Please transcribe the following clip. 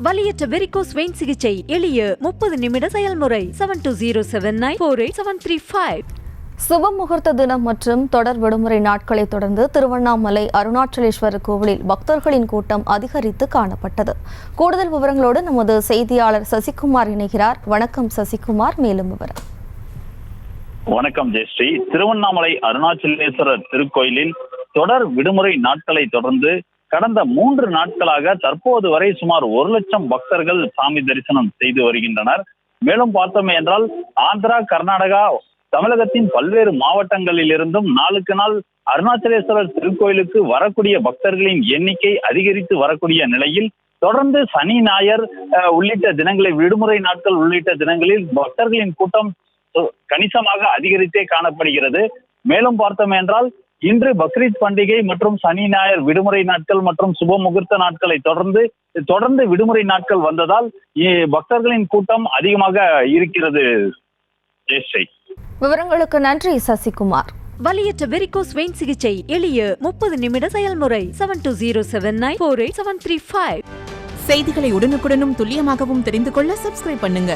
வலியற்ற varicose vein சிகிச்சை எளிய 30 நிமிட செயல்முறை 7207948735. சுப முகூர்த்த தினம் மற்றும் தொடர் விடுமுறை நாட்களை தொடர்ந்து திருவண்ணாமலை அருணாச்சலேஸ்வரர் கோவிலில் பக்தர்களின் கூட்டம் அதிகரித்து காணப்பட்டது. கூடுதல் விவரங்களோடு நமது செய்தியாளர் சசிகுமார் இணைகிறார். வணக்கம் சசிகுமார், மேலும் விவரம். வணக்கம் ஜெயஸ்ரீ. திருவண்ணாமலை அருணாச்சலேஸ்வரர் திருக்கோயிலில் தொடர் விடுமுறை நாட்களை தொடர்ந்து கடந்த 3 நாட்களாக தற்போது வரை சுமார் 1 லட்சம் பக்தர்கள் சாமி தரிசனம் செய்து வருகின்றனர். மேலும் பார்த்தோமே என்றால் ஆந்திரா, கர்நாடகா, தமிழகத்தின் பல்வேறு மாவட்டங்களில் இருந்தும் நாளுக்கு நாள் அருணாச்சலேஸ்வரர் திருக்கோயிலுக்கு வரக்கூடிய பக்தர்களின் எண்ணிக்கை அதிகரித்து வரக்கூடிய நிலையில் தொடர்ந்து சனி, ஞாயிறு உள்ளிட்ட தினங்களில், விடுமுறை நாட்கள் உள்ளிட்ட தினங்களில் பக்தர்களின் கூட்டம் கணிசமாக அதிகரித்தே காணப்படுகிறது. மேலும் பார்த்தோம் என்றால் இன்று பக்ரீத் பண்டிகை மற்றும் சனி, ஞாயிறு விடுமுறை நாட்கள் மற்றும் சுப முகூர்த்த நாட்களை தொடர்ந்து விடுமுறை நாட்கள் வந்ததால் பக்தர்களின் கூட்டம் அதிகமாக இருக்கிறது. ஜெயஸ்ரீ, விவரங்களுக்கு நன்றி சசிகுமார். வலியற்ற வெரிகோஸ் வெயின் சிகிச்சை எளிய 30 நிமிட செயல்முறை 7207948735. செய்திகளை உடனுக்குடனும் துல்லியமாகவும் தெரிந்து கொள்ள சப்ஸ்கிரைப் பண்ணுங்க.